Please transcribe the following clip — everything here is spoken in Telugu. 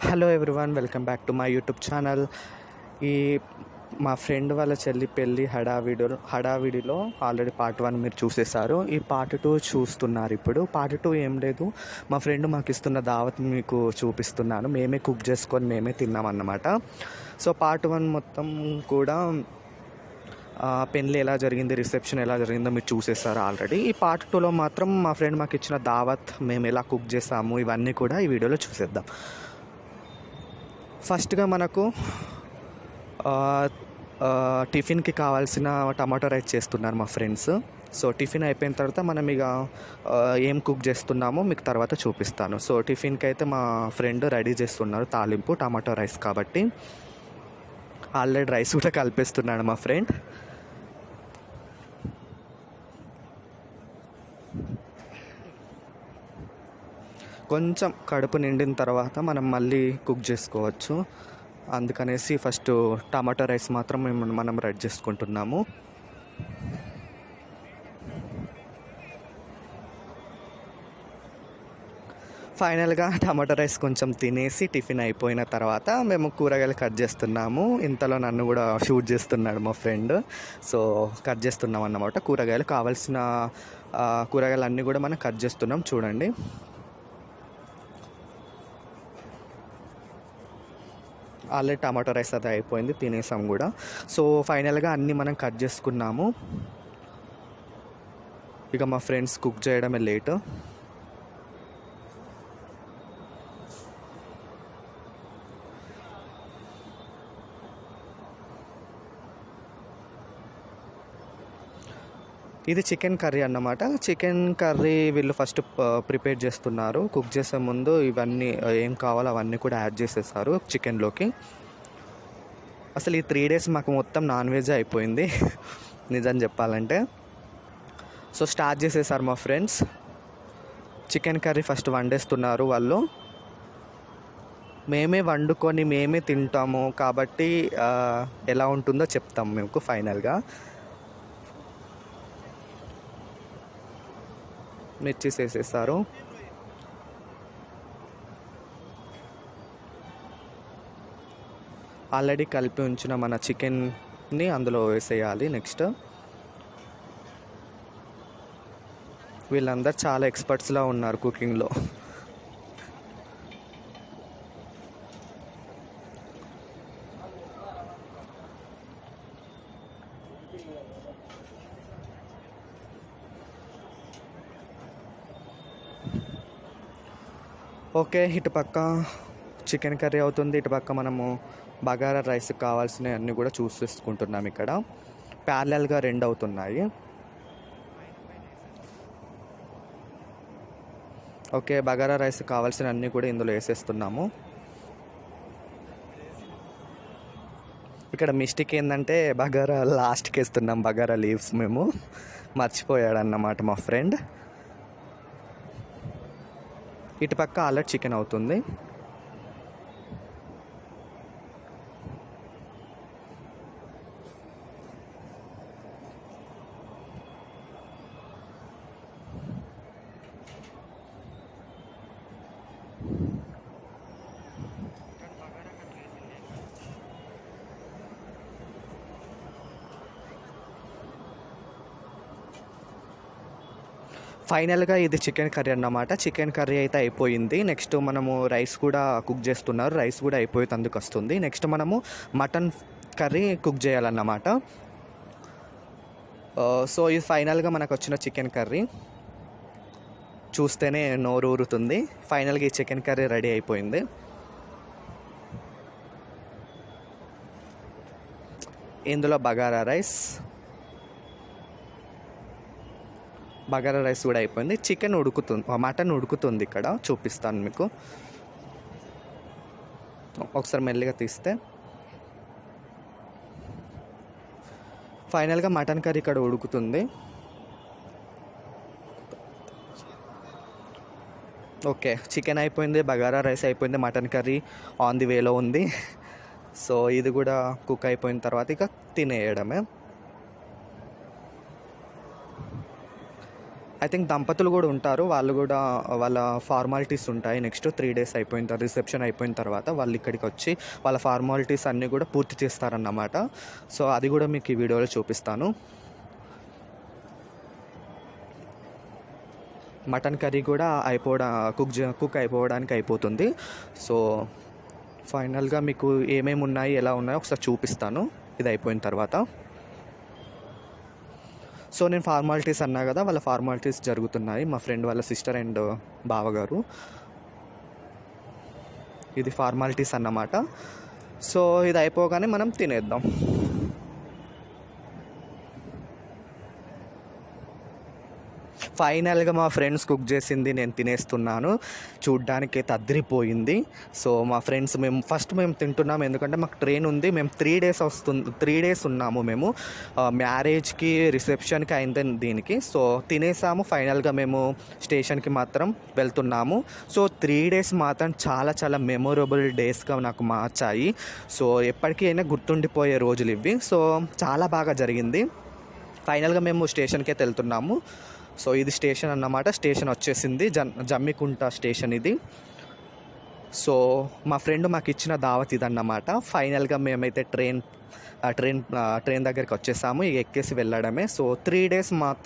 Hello everyone, welcome back to my YouTube channel. ఈ మా ఫ్రెండ్ వాళ్ళ చెల్లి పెళ్ళి హడావిడిలో ఆల్రెడీ పార్ట్ 1 మీరు చూసేశారు. ఈ పార్ట్ 2 చూస్తున్నారు. ఇప్పుడు పార్ట్ 2 ఏం లేదు, మా ఫ్రెండ్ మాకు ఇస్తున్న దావత్ మీకు చూపిస్తున్నాను. మేమే కుక్ చేసుకొని మేమే తిన్నామన్నమాట. సో పార్ట్ 1 మొత్తం కూడా పెళ్ళి ఎలా జరిగింది, రిసెప్షన్ ఎలా జరిగిందో మీరు చూసేస్తారు ఆల్రెడీ. ఈ పార్ట్ 2లో మాత్రం మా ఫ్రెండ్ మాకు ఇచ్చిన దావత్, మేము ఎలా కుక్ చేసాము, ఇవన్నీ కూడా ఈ వీడియోలో చూసేద్దాం. ఫస్ట్గా మనకు టిఫిన్కి కావాల్సిన టమాటో రైస్ చేస్తున్నారు మా ఫ్రెండ్స్. సో టిఫిన్ అయిపోయిన తర్వాత మనం ఇక ఏం కుక్ చేస్తున్నామో మీకు తర్వాత చూపిస్తాను. సో టిఫిన్కి అయితే మా ఫ్రెండ్ రెడీ చేస్తున్నారు తాలింపు, టమాటో రైస్ కాబట్టి. ఆల్రెడీ రైస్ కూడా కలిపేస్తున్నాడు మా ఫ్రెండ్. కొంచెం కడుపు నిండిన తర్వాత మనం మళ్ళీ కుక్ చేసుకోవచ్చు. అందుకనేసి ఫస్ట్ టమాటో రైస్ మాత్రం మనం రెడీ చేసుకుంటున్నాము. ఫైనల్గా టమాటో రైస్ కొంచెం తినేసి టిఫిన్ అయిపోయిన తర్వాత మేము కూరగాయలు కట్ చేస్తున్నాము. ఇంతలో నన్ను కూడా షూట్ చేస్తున్నాడు మా ఫ్రెండ్. సో కట్ చేస్తున్నాం అన్నమాట. కూరగాయలు కావాల్సిన కూరగాయలు అన్నీ కూడా మనం కట్ చేస్తున్నాం. చూడండి, ఆల్రెడీ టమాటో రైస్ అది అయిపోయింది, తినేసాం కూడా. సో ఫైనల్గా అన్నీ మనం కట్ చేసుకున్నాము. ఇక మా ఫ్రెండ్స్ కుక్ చేయడమే లేట్. ఇది చికెన్ కర్రీ అన్నమాట. చికెన్ కర్రీ వీళ్ళు ఫస్ట్ ప్రిపేర్ చేస్తున్నారు. కుక్ చేసే ముందు ఇవన్నీ ఏం కావాలో అవన్నీ కూడా యాడ్ చేసేసారు చికెన్లోకి. అసలు ఈ 3 days మాకు మొత్తం నాన్ వెజ్ అయిపోయింది నిజం చెప్పాలంటే. సో స్టార్ట్ చేసేసారు మా ఫ్రెండ్స్. చికెన్ కర్రీ ఫస్ట్ వండేస్తున్నారు వాళ్ళు. మేమే వండుకొని మేమే తింటాము కాబట్టి ఎలా ఉంటుందో చెప్తాం మీకు ఫైనల్గా. మిర్చీస్ వేసేస్తారు. ఆల్రెడీ కలిపి ఉంచిన మన చికెన్ని అందులో వేసేయాలి. నెక్స్ట్ వీళ్ళందరూ చాలా ఎక్స్పర్ట్స్లా ఉన్నారు కుకింగ్లో. ఓకే, ఇటుపక్క చికెన్ కర్రీ అవుతుంది, ఇటుపక్క మనము బగారా రైస్కి కావాల్సినవి అన్నీ కూడా చూసేసుకుంటున్నాం. ఇక్కడ ప్యారలల్గా 2 అవుతున్నాయి. ఓకే, బగారా రైస్ కావాల్సిన అన్నీ కూడా ఇందులో వేసేస్తున్నాము. ఇక్కడ మిస్టేక్ ఏంటంటే బగారా లాస్ట్కి వేస్తున్నాం, బగారా లీవ్స్ మేము మర్చిపోయాడన్నమాట మా ఫ్రెండ్. ఇటుపక్క ఆల్రెడీ చికెన్ అవుతుంది. ఫైనల్గా ఇది చికెన్ కర్రీ అన్నమాట. చికెన్ కర్రీ అయితే అయిపోయింది. నెక్స్ట్ మనము రైస్ కూడా కుక్ చేస్తున్నారు. రైస్ కూడా అయిపోయి అందుకు వస్తుంది. నెక్స్ట్ మనము మటన్ కర్రీ కుక్ చేయాలన్నమాట. సో ఇది ఫైనల్గా మనకు వచ్చిన చికెన్ కర్రీ. చూస్తేనే నోరు ఊరుతుంది. ఫైనల్గా ఈ చికెన్ కర్రీ రెడీ అయిపోయింది. ఇందులో బగారా రైస్ కూడా అయిపోయింది. చికెన్ ఉడుకుతుంది, మటన్ ఉడుకుతుంది. ఇక్కడ చూపిస్తాను మీకు. ఒకసారి మెల్లిగా తీస్తే ఫైనల్గా మటన్ కర్రీ ఇక్కడ ఉడుకుతుంది. ఓకే, చికెన్ అయిపోయింది, బగారా రైస్ అయిపోయింది, మటన్ కర్రీ ఆన్ ది వేలో ఉంది. సో ఇది కూడా కుక్ అయిపోయిన తర్వాత ఇక తినేయడమే. ఐ థింక్ దంపతులు కూడా ఉంటారు. వాళ్ళు కూడా వాళ్ళ ఫార్మాలిటీస్ ఉంటాయి. నెక్స్ట్ 3 డేస్ అయిపోయిన తర్వాత, రిసెప్షన్ అయిపోయిన తర్వాత వాళ్ళు ఇక్కడికి వచ్చి వాళ్ళ ఫార్మాలిటీస్ అన్నీ కూడా పూర్తి చేస్తారన్నమాట. సో అది కూడా మీకు ఈ వీడియోలో చూపిస్తాను. మటన్ కర్రీ కూడా కుక్ అయిపోవడానికి అయిపోతుంది. సో ఫైనల్గా మీకు ఏమేమి ఉన్నాయి, ఎలా ఉన్నాయో ఒకసారి చూపిస్తాను ఇది అయిపోయిన తర్వాత. సో నేను ఫార్మాలిటీస్ అన్నా కదా, వాళ్ళ ఫార్మాలిటీస్ జరుగుతున్నాయి. మా ఫ్రెండ్ వాళ్ళ సిస్టర్ అండ్ బావగారు. ఇది ఫార్మాలిటీస్ అన్నమాట. సో ఇది అయిపోగానే మనం తినేద్దాం. ఫైనల్గా మా ఫ్రెండ్స్ కుక్ చేసింది నేను తినేస్తున్నాను. చూడ్డానికి అయితే అదిరిపోయింది. సో మా ఫ్రెండ్స్ మేము తింటున్నాము, ఎందుకంటే మాకు ట్రైన్ ఉంది. మేము 3 డేస్ ఉన్నాము మేము, మ్యారేజ్కి రిసెప్షన్కి అయింది దీనికి. సో తినేసాము. ఫైనల్గా మేము స్టేషన్కి మాత్రం వెళ్తున్నాము. సో 3 డేస్ మాత్రం చాలా చాలా మెమొరబుల్ డేస్గా నాకు మార్చాయి. సో ఎప్పటికీ అయినా గుర్తుండిపోయే రోజులు ఇవి. సో చాలా బాగా జరిగింది. ఫైనల్గా మేము స్టేషన్కి అయితే వెళ్తున్నాము. సో ఇది స్టేషన్ అన్నమాట. స్టేషన్ వచ్చేసింది, జమ్మికుంట స్టేషన్ ఇది. సో మా ఫ్రెండ్ మాకు ఇచ్చిన దావత్ ఇదన్నమాట. ఫైనల్గా మేమైతే ట్రైన్ దగ్గరికి వచ్చేసాము. ఇక ఎక్కేసి వెళ్ళడమే. సో 3 డేస్ మాత్రం